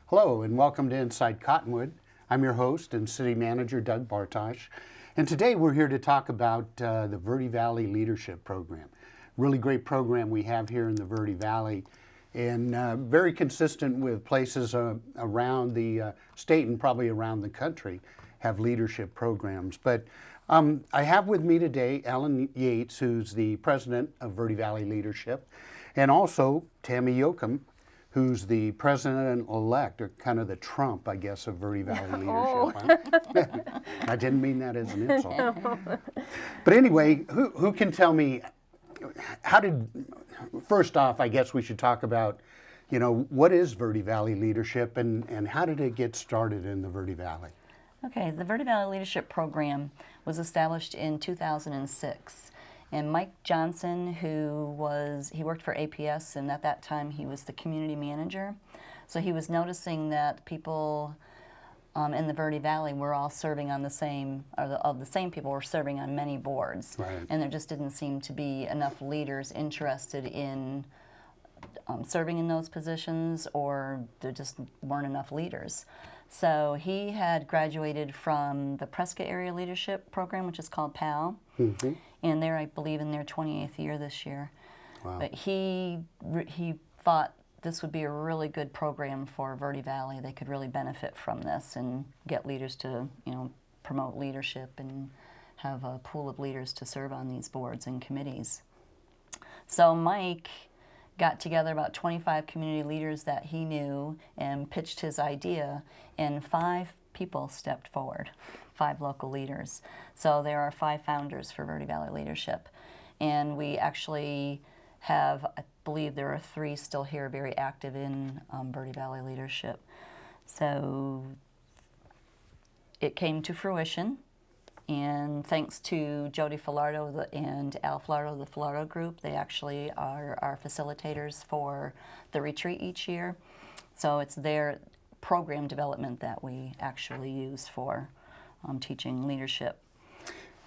Hello and welcome to Inside Cottonwood. I'm your host and City Manager Doug Bartosh, and today we're here to talk about the Verde Valley Leadership Program. Really great program we have here in the Verde Valley, and very consistent with places around the state and probably around the country have leadership programs. But I have with me today Ellen Yates, who's the president of Verde Valley Leadership, and also Tammy Yoakum, who's the president-elect, or kind of the Trump, I guess, of Verde Valley Leadership. Huh? I didn't mean that as an insult. No. But anyway, who can tell me, first off, I guess we should talk about, what is Verde Valley Leadership and how did it get started in the Verde Valley? Okay, the Verde Valley Leadership Program was established in 2006. And Mike Johnson, he worked for APS, and at that time he was the community manager. So he was noticing that people in the Verde Valley were all serving on the same people were serving on many boards. Right. And there just didn't seem to be enough leaders interested in serving in those positions, or there just weren't enough leaders. So he had graduated from the Prescott Area Leadership Program, which is called PAL. Mm-hmm. And they're, I believe, in their 28th year this year. Wow. But he thought this would be a really good program for Verde Valley. They could really benefit from this and get leaders to, promote leadership and have a pool of leaders to serve on these boards and committees. So Mike got together about 25 community leaders that he knew and pitched his idea, and 5 people stepped forward, 5 local leaders. So there are 5 founders for Verde Valley Leadership. And we actually have, I believe there are 3 still here very active in Verde Valley Leadership. So it came to fruition. And thanks to Jody Filardo and Al Filardo, the Filardo Group, they actually are our facilitators for the retreat each year. So it's their program development that we actually use for teaching leadership.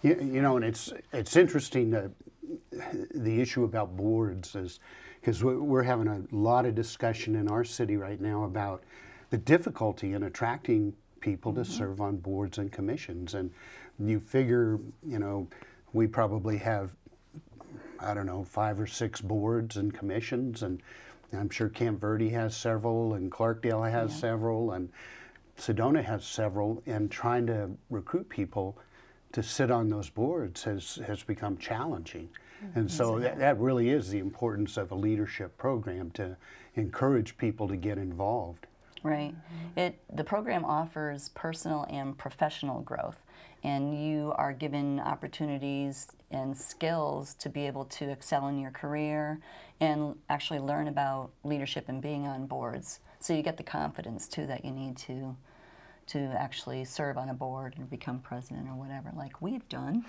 And it's interesting the issue about boards is because we're having a lot of discussion in our city right now about the difficulty in attracting people to serve on boards and commissions. And you figure, we probably have, 5 or 6 boards and commissions, and I'm sure Camp Verde has several, and Clarkdale has several, and Sedona has several, and trying to recruit people to sit on those boards has become challenging. And so that really is the importance of a leadership program, to encourage people to get involved. Right. The program offers personal and professional growth, and you are given opportunities and skills to be able to excel in your career and actually learn about leadership and being on boards. So you get the confidence too that you need to actually serve on a board and become president or whatever, like we've done.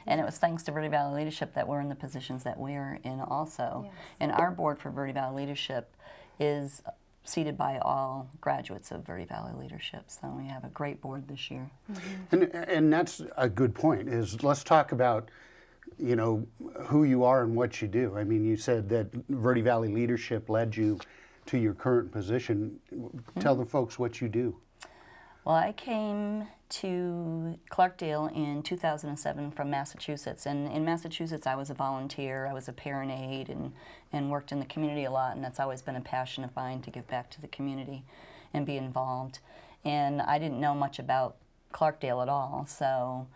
And it was thanks to Verde Valley Leadership that we're in the positions that we're in also. Yes. And our board for Verde Valley Leadership is seated by all graduates of Verde Valley Leadership. So we have a great board this year. Mm-hmm. And that's a good point, is let's talk about, who you are and what you do. I mean, you said that Verde Valley Leadership led you to your current position. Tell the folks what you do. Well, I came to Clarkdale in 2007 from Massachusetts, and in Massachusetts I was a volunteer, I was a parent aide, and worked in the community a lot, and that's always been a passion of mine, to give back to the community and be involved. And I didn't know much about Clarkdale at all, so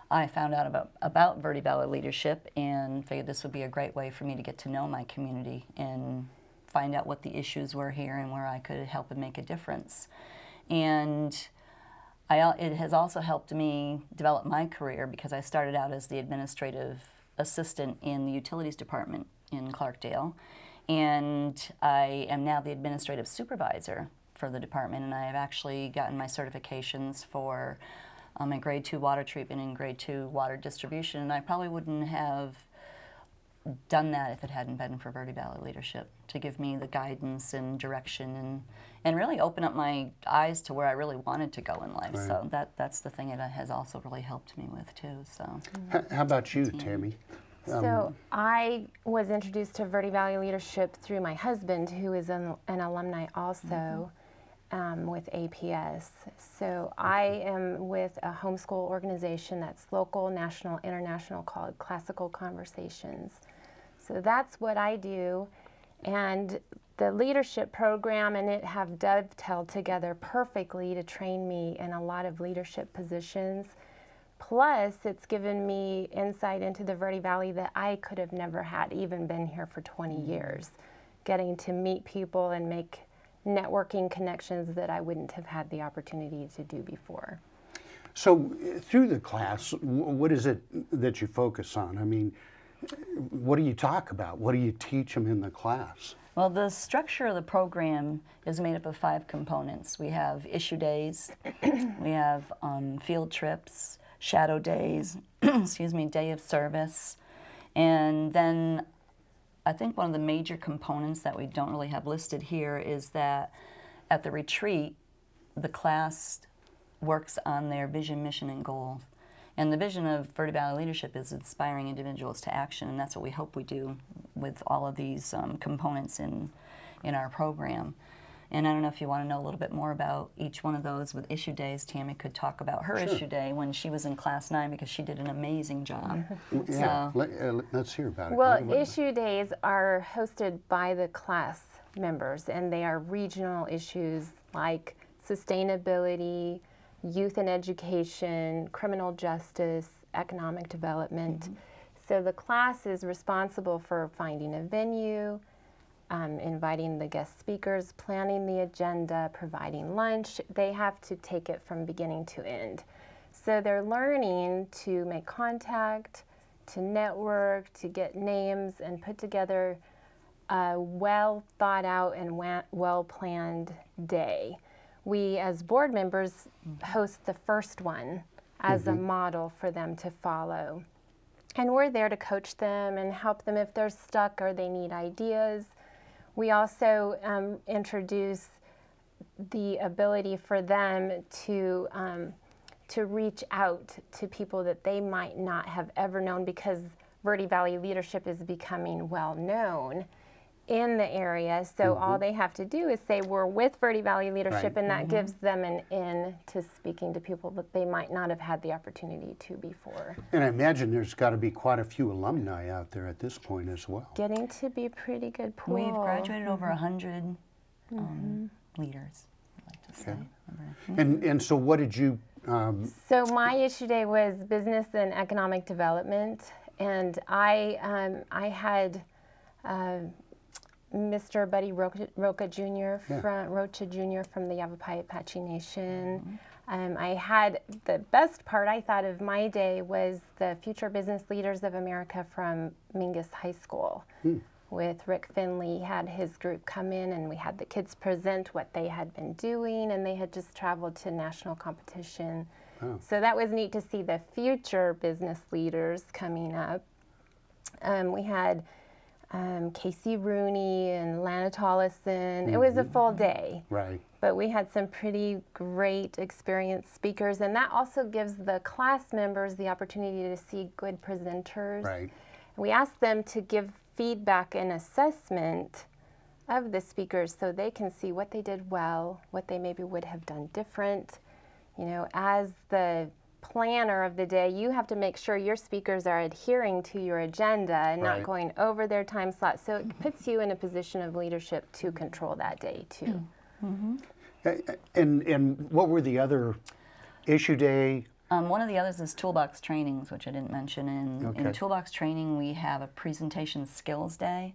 I found out about Verde Valley Leadership and figured this would be a great way for me to get to know my community and find out what the issues were here and where I could help and make a difference. And it has also helped me develop my career, because I started out as the administrative assistant in the utilities department in Clarkdale, and I am now the administrative supervisor for the department, and I have actually gotten my certifications for my grade 2 water treatment and grade 2 water distribution, and I probably wouldn't have done that if it hadn't been for Verde Valley Leadership, to give me the guidance and direction and really open up my eyes to where I really wanted to go in life. Right. So that's the thing it has also really helped me with too. So how about you, Tammy? So I was introduced to Verde Valley Leadership through my husband, who is an alumni also. with APS. So I am with a homeschool organization that's local, national, international, called Classical Conversations. So that's what I do. And the leadership program and it have dovetailed together perfectly to train me in a lot of leadership positions. Plus, it's given me insight into the Verde Valley that I could have never had, even been here for 20 years. Getting to meet people and make networking connections that I wouldn't have had the opportunity to do before. So through the class, what is it that you focus on? I mean, what do you talk about? What do you teach them in the class? Well, the structure of the program is made up of 5 components. We have issue days, we have field trips, shadow days, excuse me, day of service, and then I think one of the major components that we don't really have listed here is that at the retreat, the class works on their vision, mission, and goals. And the vision of Verde Valley Leadership is inspiring individuals to action, and that's what we hope we do with all of these components in our program. And I don't know if you want to know a little bit more about each one of those. With issue days, Tammy could talk about her issue day when she was in class 9 because she did an amazing job. Yeah, So, let's hear about it. Well, issue days are hosted by the class members, and they are regional issues like sustainability, youth and education, criminal justice, economic development. So the class is responsible for finding a venue, inviting the guest speakers, planning the agenda, providing lunch. They have to take it from beginning to end. So they're learning to make contact, to network, to get names, and put together a well thought out and well planned day. We, as board members, host the first one as a model for them to follow. And we're there to coach them and help them if they're stuck or they need ideas. We also introduce the ability for them to reach out to people that they might not have ever known, because Verde Valley Leadership is becoming well known in the area. So all they have to do is say we're with Verde Valley Leadership, and that gives them an in to speaking to people that they might not have had the opportunity to before. And I imagine there's got to be quite a few alumni out there at this point as well. Getting to be a pretty good pool. we've graduated over 100 leaders, I'd like to say. And so what did you... So my issue day was business and economic development, and I had Mr. Buddy Rocha Jr. from the Yavapai Apache Nation. I had the best part, I thought, of my day was the Future Business Leaders of America from Mingus High School. With Rick Finley, had his group come in, and we had the kids present what they had been doing, and they had just traveled to national competition. So that was neat to see the future business leaders coming up. We had Casey Rooney and Lana Tollison. It was a full day. Right. But we had some pretty great experienced speakers, and that also gives the class members the opportunity to see good presenters. Right. We asked them to give feedback and assessment of the speakers so they can see what they did well, what they maybe would have done different. You know, as the planner of the day, you have to make sure your speakers are adhering to your agenda and not going over their time slot. So it puts you in a position of leadership to control that day too. And what were the other issue day? One of the others is toolbox trainings, which I didn't mention. In toolbox training, we have a presentation skills day.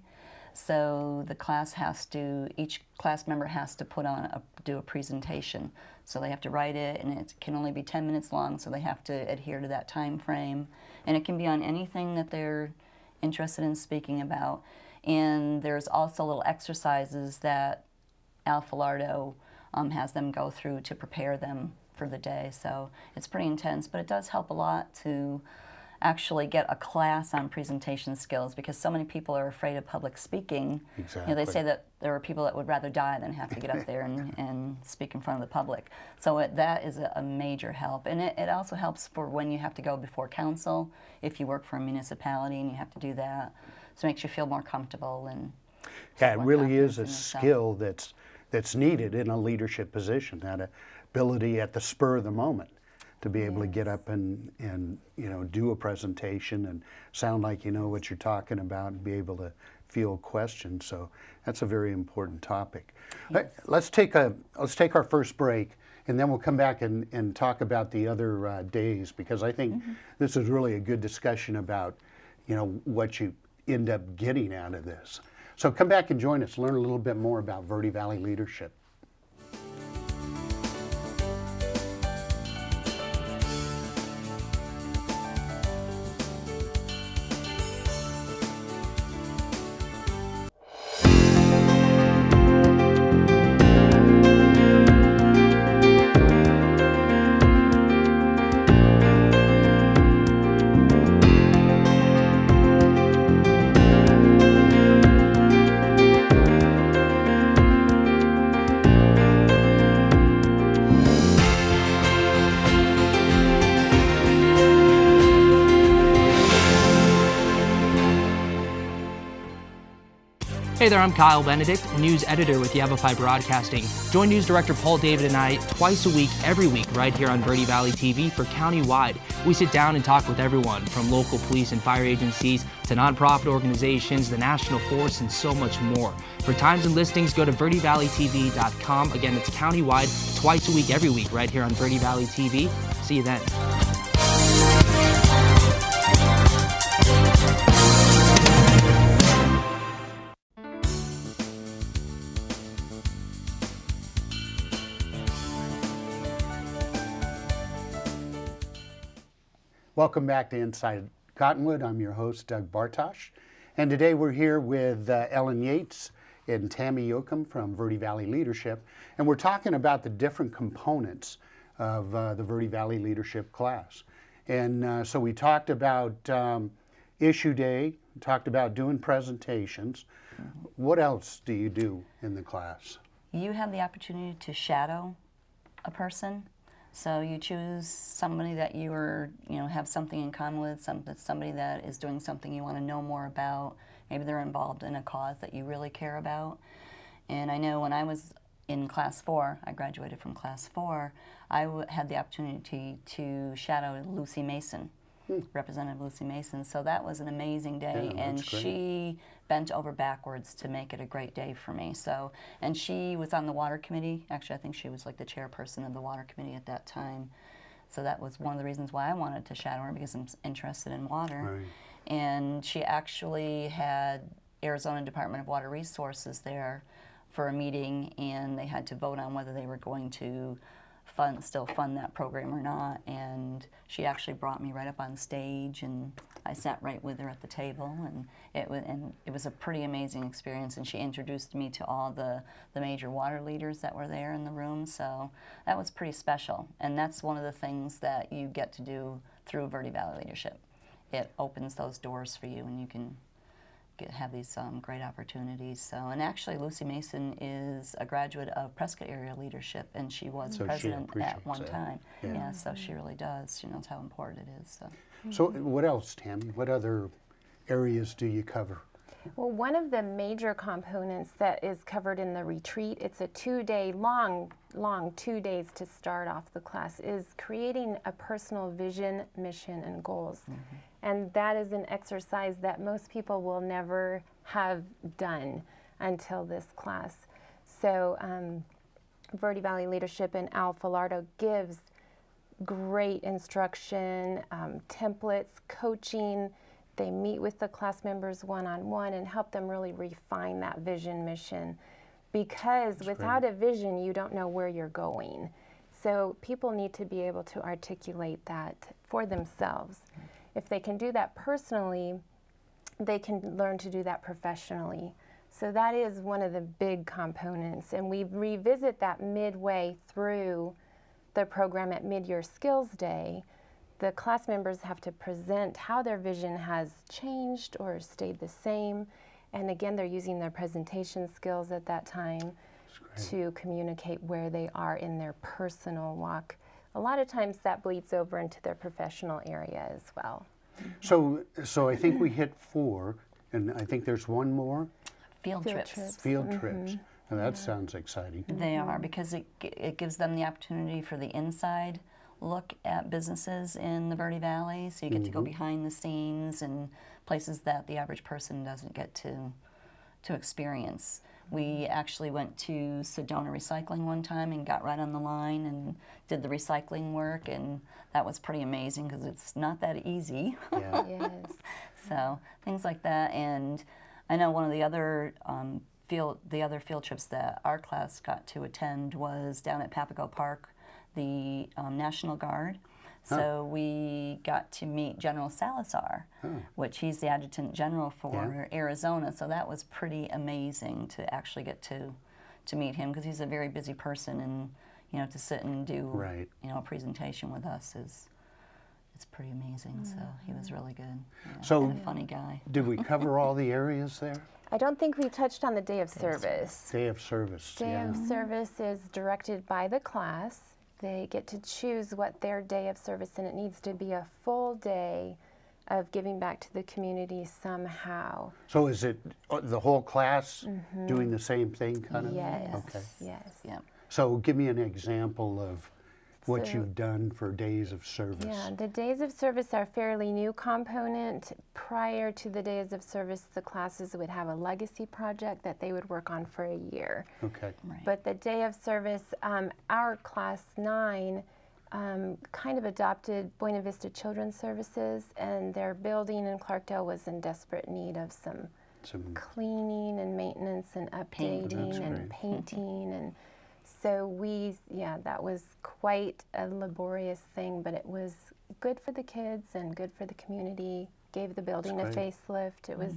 So the class each class member has to do a presentation. So they have to write it, and it can only be 10 minutes long, so they have to adhere to that time frame. And it can be on anything that they're interested in speaking about. And there's also little exercises that Al Filardo has them go through to prepare them for the day. So it's pretty intense, but it does help a lot to actually get a class on presentation skills, because so many people are afraid of public speaking. Exactly. You know, they say that there are people that would rather die than have to get up there and speak in front of the public. So that is a major help. And it also helps for when you have to go before council, if you work for a municipality and you have to do that. So it makes you feel more comfortable. And yeah, it really is a confidence in yourself. skill that's needed in a leadership position, that ability at the spur of the moment to be able to get up and do a presentation and sound like you know what you're talking about and be able to field questions. So that's a very important topic. Yes. Let's take our first break, and then we'll come back and talk about the other days, because I think this is really a good discussion about what you end up getting out of this. So come back and join us, learn a little bit more about Verde Valley leadership. Hey there, I'm Kyle Benedict, news editor with Yavapai Broadcasting. Join news director Paul David and I twice a week, every week, right here on Verde Valley TV for Countywide. We sit down and talk with everyone from local police and fire agencies to nonprofit organizations, the national force, and so much more. For times and listings, go to verdevalleytv.com. Again, it's Countywide, twice a week, every week, right here on Verde Valley TV. See you then. Welcome back to Inside Cottonwood. I'm your host, Doug Bartosh. And today we're here with Ellen Yates and Tammy Yoakum from Verde Valley Leadership. And we're talking about the different components of the Verde Valley Leadership class. And so we talked about issue day, talked about doing presentations. What else do you do in the class? You have the opportunity to shadow a person. So you choose somebody that you have something in common with, somebody that is doing something you want to know more about. Maybe they're involved in a cause that you really care about. And I know when I was in class 4, I graduated from class 4, I had the opportunity to shadow Lucy Mason, Representative Lucy Mason. So that was an amazing day, Yeah, and that's great. she bent over backwards to make it a great day for me. So, and she was on the water committee. Actually, I think she was like the chairperson of the water committee at that time. So that was one of the reasons why I wanted to shadow her, because I'm interested in water. Right. And she actually had Arizona Department of Water Resources there for a meeting, and they had to vote on whether they were going to still fund that program or not. And she actually brought me right up on stage, and I sat right with her at the table, and it was a pretty amazing experience. And she introduced me to all the major water leaders that were there in the room. So that was pretty special, and that's one of the things that you get to do through Verde Valley Leadership. It opens those doors for you, and you can have these great opportunities. So, and actually Lucy Mason is a graduate of Prescott Area Leadership, and she was So she president at appreciates one that. time. Yeah. Yeah, so she really does. She knows how important it is. So. So what else, Tammy? What other areas do you cover? Well, one of the major components that is covered in the retreat, it's a 2-day long 2 days to start off the class, is creating a personal vision, mission, and goals. And that is an exercise that most people will never have done until this class. So Verde Valley Leadership and Al Filardo gives great instruction, templates, coaching. They meet with the class members one-on-one and help them really refine that vision, mission. Because without a vision, you don't know where you're going. So people need to be able to articulate that for themselves. If they can do that personally, they can learn to do that professionally. So that is one of the big components. And we revisit that midway through the program at Mid-Year Skills Day. The class members have to present how their vision has changed or stayed the same. And again, they're using their presentation skills at that time to communicate where they are in their personal walk. A lot of times that bleeds over into their professional area as well. So I think we hit 4, and I think there's one more. Field trips. Field trips. Well, that sounds exciting. They are, because it gives them the opportunity for the inside look at businesses in the Verde Valley. So you get to go behind the scenes and places that the average person doesn't get to experience. We actually went to Sedona Recycling one time and got right on the line and did the recycling work, and that was pretty amazing because it's not that easy. Yeah. Yes. So things like that. And I know one of the other field trips that our class got to attend was down at Papago Park, the National Guard. So we got to meet General Salazar, which he's the Adjutant General for Arizona. So that was pretty amazing to actually get to meet him, because he's a very busy person, and to sit and do a presentation with us it's pretty amazing. So he was really good. Yeah, So and a funny guy. did we cover all the areas there? I don't think we touched on the day of service. Day of service. Day yeah. of service is directed by the class. They get to choose what their day of service, and it needs to be a full day of giving back to the community somehow. So is it the whole class doing the same thing, kind of? Yes. Okay. Yes. Yeah. So give me an example of what So- you've done for days of service. Yeah, the days of service are a fairly new component. Prior to the days of service, the classes would have a legacy project that they would work on for a year. Okay. Right. But the day of service, our class 9 kind of adopted Buena Vista Children's Services, and their building in Clarkdale was in desperate need of some Some, cleaning and maintenance and updating That's and great. painting. And so that was quite a laborious thing, but it was good for the kids and good for the community. Gave the building a great. facelift. It was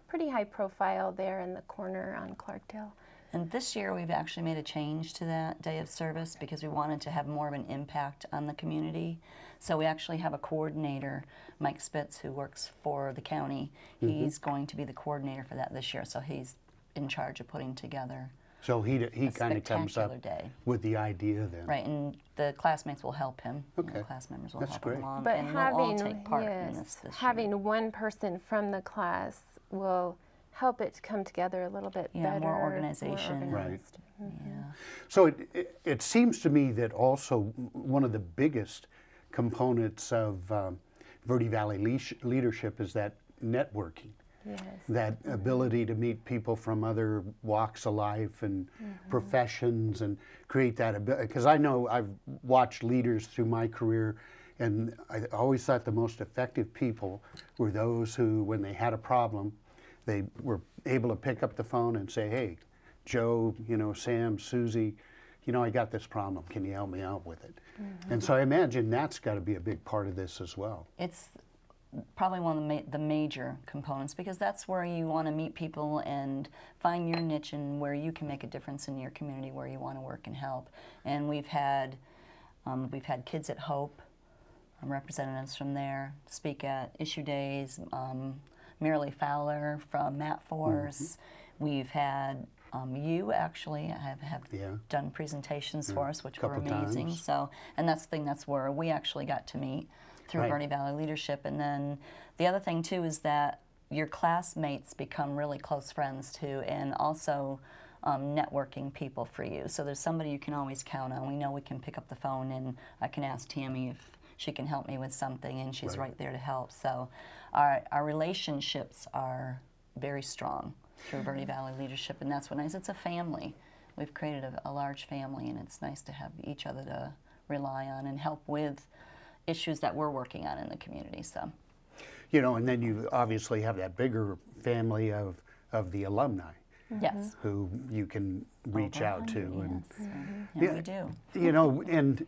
pretty high profile there in the corner on Clarkdale. And this year we've actually made a change to that day of service because we wanted to have more of an impact on the community. So we actually have a coordinator, Mike Spitz, who works for the county. He's going to be the coordinator for that this year, so he's in charge of putting together so he kind of comes up spectacular day. with the idea then. Right, and the classmates will help him. Okay. The class members will That's help great. him along, But and we'll all having take part in this year. having one person from the class will help it come together a little bit Yeah, better. more organization. Right. organized. Yeah. So it seems to me that also one of the biggest components of Verde Valley leadership is that networking. Yes. That ability to meet people from other walks of life and professions and create that ability. Because I know I've watched leaders through my career, and I always thought the most effective people were those who, when they had a problem, they were able to pick up the phone and say, hey, Joe, Sam, Susie, I got this problem. Can you help me out with it? And so I imagine that's got to be a big part of this as well. It's probably one of the major components, because that's where you want to meet people and find your niche and where you can make a difference in your community, where you want to work and help. And we've had Kids at Hope, representatives from there speak at issue days. Marilee Fowler from Matt Force. We've had you actually have done presentations for us, which were Couple amazing. times. So, and that's where we actually got to meet through Right. Verde Valley Leadership. And then the other thing too is that your classmates become really close friends too, and also networking people for you. So there's somebody you can always count on. We know we can pick up the phone and I can ask Tammy if she can help me with something, and she's right there to help. So our relationships are very strong through Verde Valley Leadership, and that's what nice. It's a family. We've created a large family, and it's nice to have each other to rely on and help with issues that we're working on in the community. So, And then you obviously have that bigger family of the alumni yes. who you can reach out to. And Yeah, we do. and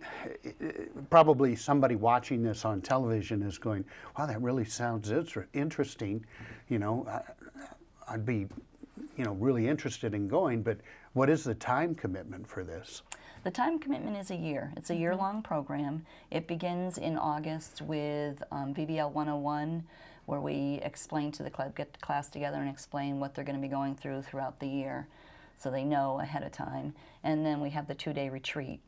probably somebody watching this on television is going, wow, that really sounds interesting. I'd be, really interested in going, but what is the time commitment for this? The time commitment is a year. It's a year-long program. It begins in August with VBL 101, where we explain to the club, get the class together and explain what they're going to be going through throughout the year, so they know ahead of time. And then we have the 2-day retreat.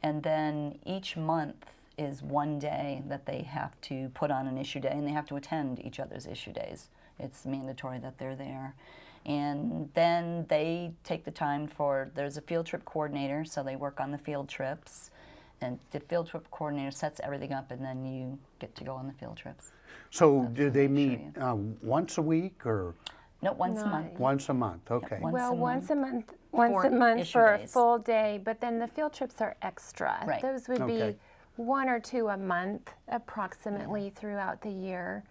And then each month is one day that they have to put on an issue day, and they have to attend each other's issue days. It's mandatory that they're there. And then they take the time there's a field trip coordinator, so they work on the field trips. And the field trip coordinator sets everything up, and then you get to go on the field trips. So do they make meet sure once a week or No, once a No. month. once a month? Okay. once Well, a once month. once For a month issue for a days. full day, but then the field trips are extra. Right. Those would Okay. be 1 or 2 a month approximately throughout the year.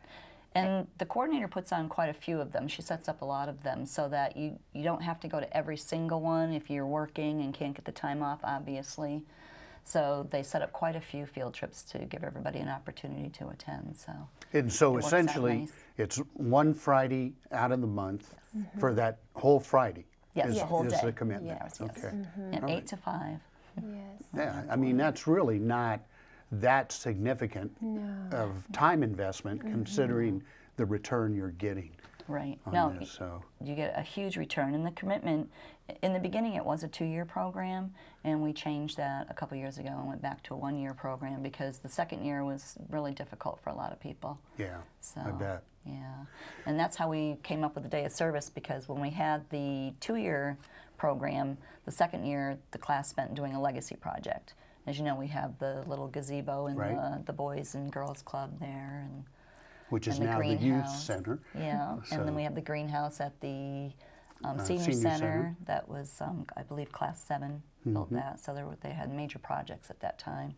And the coordinator puts on quite a few of them. She sets up a lot of them so that you don't have to go to every single one if you're working and can't get the time off, obviously. So they set up quite a few field trips to give everybody an opportunity to attend. So And so it works out essentially, nice. it's one Friday out of the month for that whole Friday. Yes, is, the whole is day. the commitment. Yes, yes. Okay. And 8 to 5. Yes. Yeah, I mean, that's really not that significant of time investment considering the return you're getting Right. on No, this. So, you get a huge return. And the commitment, in the beginning it was a 2-year program, and we changed that a couple years ago and went back to a 1-year program because the second year was really difficult for a lot of people. yeah, So, I bet. Yeah. And that's how we came up with the day of service, because when we had the 2-year program, the second year the class spent doing a legacy project. As you know, we have the little gazebo and Right. the Boys and Girls Club there, and Which is and the now the youth greenhouse. center. yeah, So- and then we have the greenhouse at the senior, senior center. center. That was, I believe, Class 7 built that. So they had major projects at that time.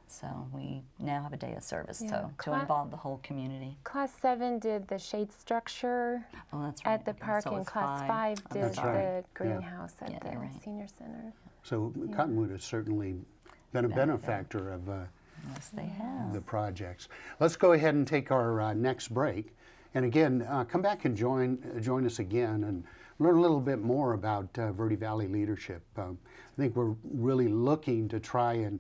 So we now have a day of service Yeah. to involve the whole community. Class 7 did the shade structure Oh, that's right. at the Okay, park, so and it's Class 5 I'm did sorry. the greenhouse Yeah, at the you're right. senior center. So Cottonwood has certainly been a benefactor of Yes, they have. the projects. Let's go ahead and take our next break. And again, come back and join us again and learn a little bit more about Verde Valley leadership. I think we're really looking to try and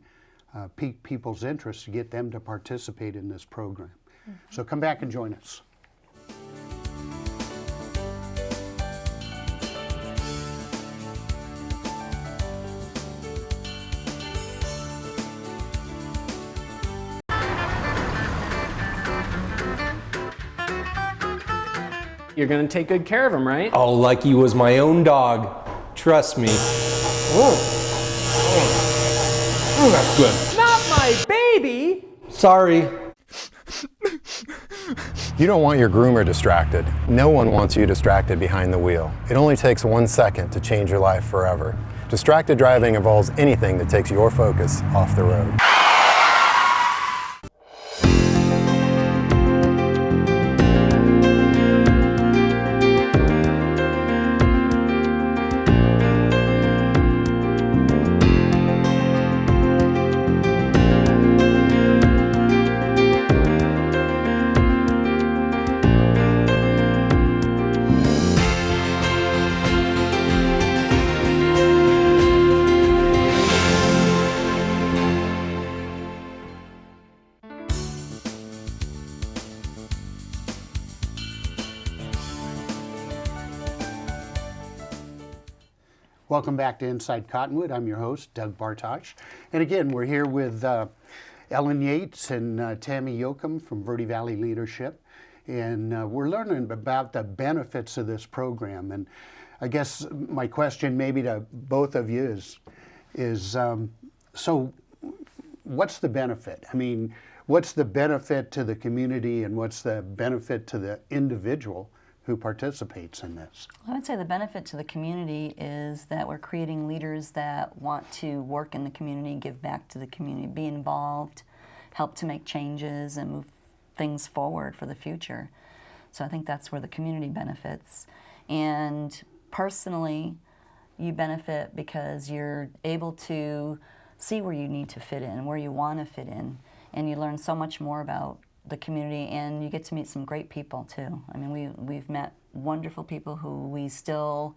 pique people's interest to get them to participate in this program. So come back and join us. You're gonna take good care of him, right? Oh, like he was my own dog. Trust me. That's good. Not my baby! Sorry. You don't want your groomer distracted. No one wants you distracted behind the wheel. It only takes 1 second to change your life forever. Distracted driving involves anything that takes your focus off the road. Welcome back to Inside Cottonwood. I'm your host, Doug Bartosh. And again, we're here with Ellen Yates and Tammy Yoakum from Verde Valley Leadership. And we're learning about the benefits of this program. And I guess my question maybe to both of you is so what's the benefit? I mean, what's the benefit to the community and what's the benefit to the individual who participates in this? I would say the benefit to the community is that we're creating leaders that want to work in the community, give back to the community, be involved, help to make changes and move things forward for the future. So I think that's where the community benefits. And personally, you benefit because you're able to see where you need to fit in, where you want to fit in, and you learn so much more about the community, and you get to meet some great people too. I mean, we've met wonderful people who we still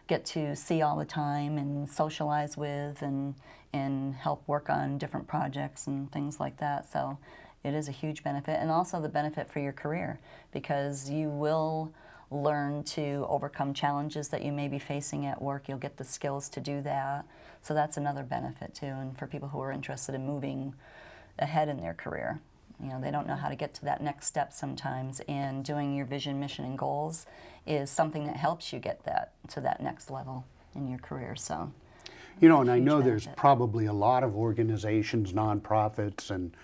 get to see all the time and socialize with and help work on different projects and things like that. So it is a huge benefit, and also the benefit for your career, because you will learn to overcome challenges that you may be facing at work. You'll get the skills to do that. So that's another benefit too, and for people who are interested in moving ahead in their career. You know, they don't know how to get to that next step sometimes, and doing your vision, mission, and goals is something that helps you get that to that next level in your career. So, You know, and I huge know there's benefit. probably a lot of organizations, nonprofits, and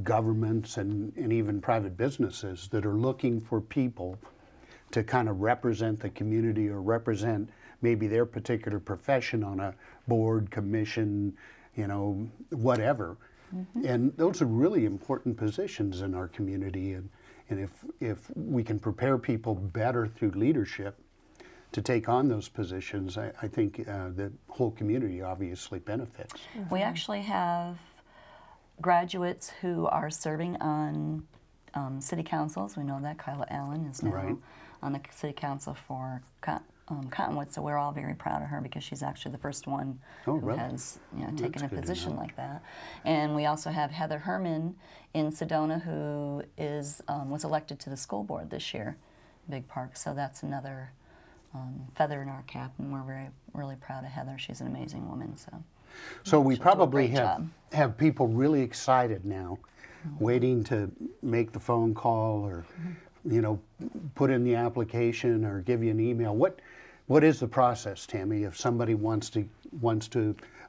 governments, and even private businesses that are looking for people to kind of represent the community or represent maybe their particular profession on a board, commission, you know, whatever. And those are really important positions in our community. And if we can prepare people better through leadership to take on those positions, I think the whole community obviously benefits. We actually have graduates who are serving on city councils. We know that Kyla Allen is now Right. on the city council for Cottonwood, so we're all very proud of her because she's actually the first one Oh, who really? has taken That's a good to position know. like that. And we also have Heather Herman in Sedona, who is was elected to the school board this year, Big Park. So that's another feather in our cap, and we're really proud of Heather. She's an amazing woman. So we She'll do a probably great job. have people really excited now, waiting to make the phone call or, you know, put in the application or give you an email. What is the process, Tammy, if somebody wants to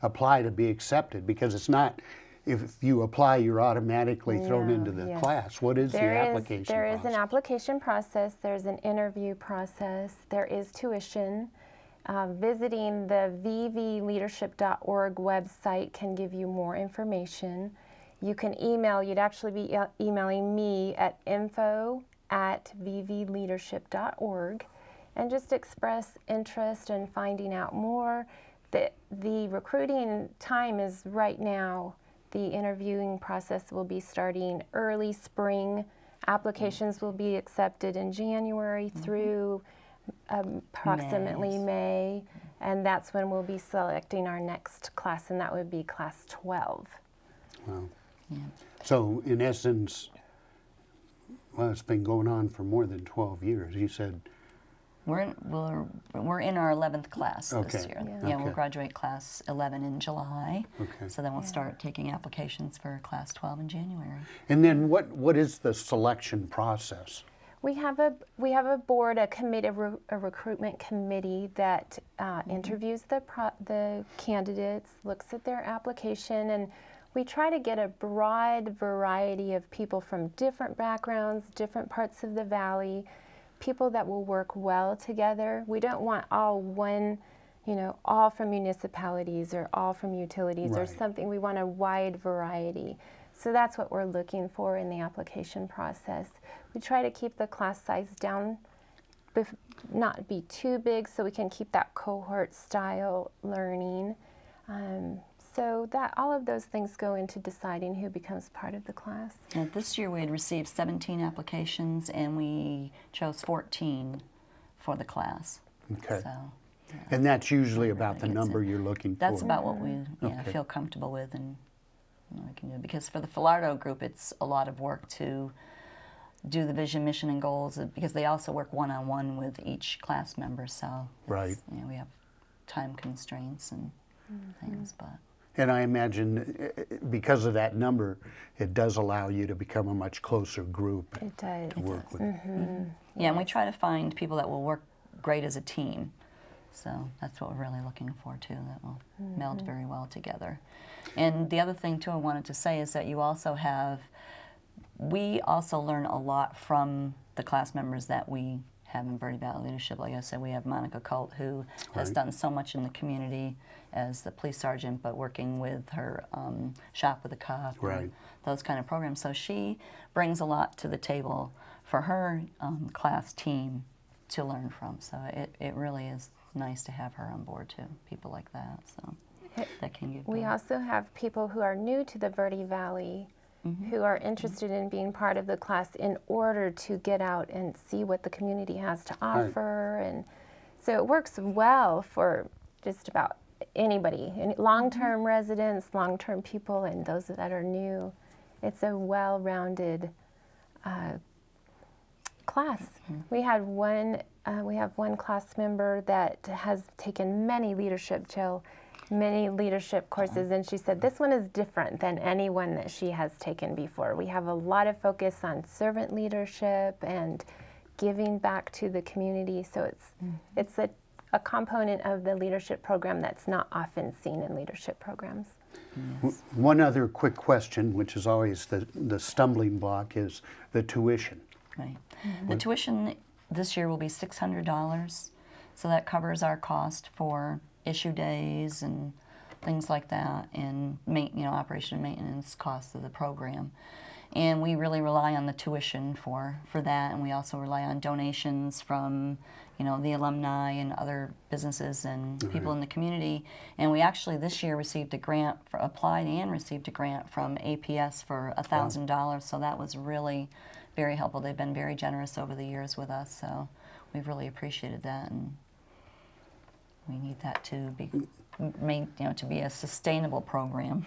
apply to be accepted? Because it's not, if you apply, you're automatically thrown into the yes. class. What is the application There is process? an application process, there's an interview process, there is tuition. Visiting the vvleadership.org website can give you more information. You can email, you'd actually be emailing me at info@vvleadership.org and just express interest in finding out more. The recruiting time is right now. The interviewing process will be starting early spring. Applications will be accepted in January through approximately May, and that's when we'll be selecting our next class, and that would be class 12. Wow. So in essence, well, it's been going on for more than 12 years. You said, We're in our 11th class this Okay. year. Yeah. We'll Okay. graduate class 11 in July. Okay. So then we'll start taking applications for class 12 in January. and then what is the selection process? We have a board, a committee, a recruitment committee that interviews the candidates, looks at their application, and we try to get a broad variety of people from different backgrounds, different parts of the valley, people that will work well together. We don't want all from municipalities or all from utilities or Right. something. We want a wide variety. So that's what we're looking for in the application process. We try to keep the class size down, not be too big, so we can keep that cohort style learning. So that all of those things go into deciding who becomes part of the class. And this year we had received 17 applications and we chose 14 for the class. Okay. So And that's usually about the gets number it. you're looking for. that's about what we Okay. feel comfortable with and we can do. Because for the Falardo group, it's a lot of work to do the vision, mission, and goals because they also work one-on-one with each class member. So Right. we have time constraints and things, but. And I imagine because of that number, it does allow you to become a much closer group It does. to work with. Yeah, and we try to find people that will work great as a team. So that's what we're really looking for too, that will meld very well together. And the other thing too I wanted to say is that we also learn a lot from the class members that we have in Verde Valley Leadership. Like I said, we have Monica Colt, who has Right. done so much in the community as the police sergeant, but working with her Shop with a Cop, Right. and those kind of programs. So she brings a lot to the table for her class team to learn from. So it really is nice to have her on board too, people like that. So that can give We back. also have people who are new to the Verde Valley who are interested in being part of the class in order to get out and see what the community has to offer. And so it works well for just about anybody, long-term residents, long-term people, and those that are new. It's a well-rounded class. We have one class member that has taken many leadership many leadership courses, and she said this one is different than any one that she has taken before. We have a lot of focus on servant leadership and giving back to the community, so it's a component of the leadership program that's not often seen in leadership programs. Yes. One other quick question, which is always the stumbling block, is the tuition. Right. The tuition this year will be $600, so that covers our cost for issue days and things like that, and operation and maintenance costs of the program. And we really rely on the tuition for that, and we also rely on donations from the alumni and other businesses and people in the community. And we actually this year received a grant, applied and received a grant from APS for $1,000, so that was really very helpful. They've been very generous over the years with us, so we've really appreciated that, and we need that to be to be a sustainable program.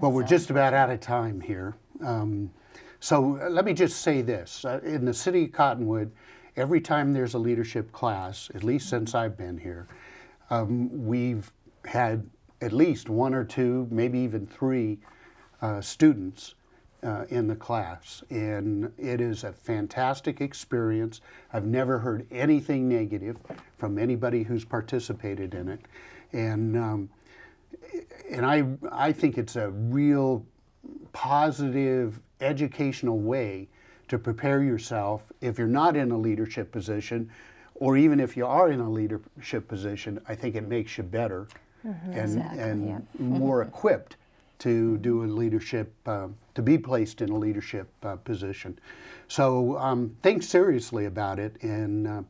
Well, we're just about out of time here. So let me just say this. In the city of Cottonwood, every time there's a leadership class, at least since I've been here, we've had at least one or two, maybe even three students in the class. And it is a fantastic experience. I've never heard anything negative from anybody who's participated in it. And I think it's a real positive educational way to prepare yourself if you're not in a leadership position, or even if you are in a leadership position. I think it makes you better and more equipped to do a leadership, to be placed in a leadership position. So think seriously about it. And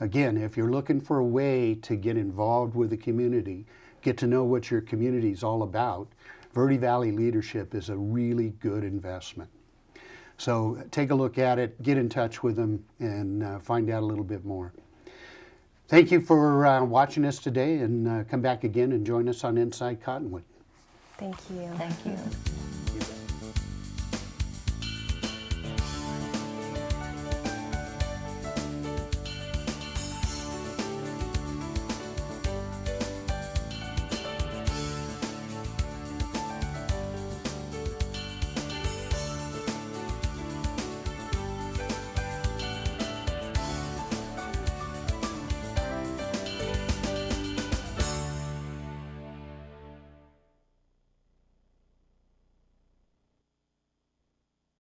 again, if you're looking for a way to get involved with the community, get to know what your community is all about, Verde Valley Leadership is a really good investment. So take a look at it, get in touch with them, and find out a little bit more. Thank you for watching us today, and come back again and join us on Inside Cottonwood. Thank you. Thank you.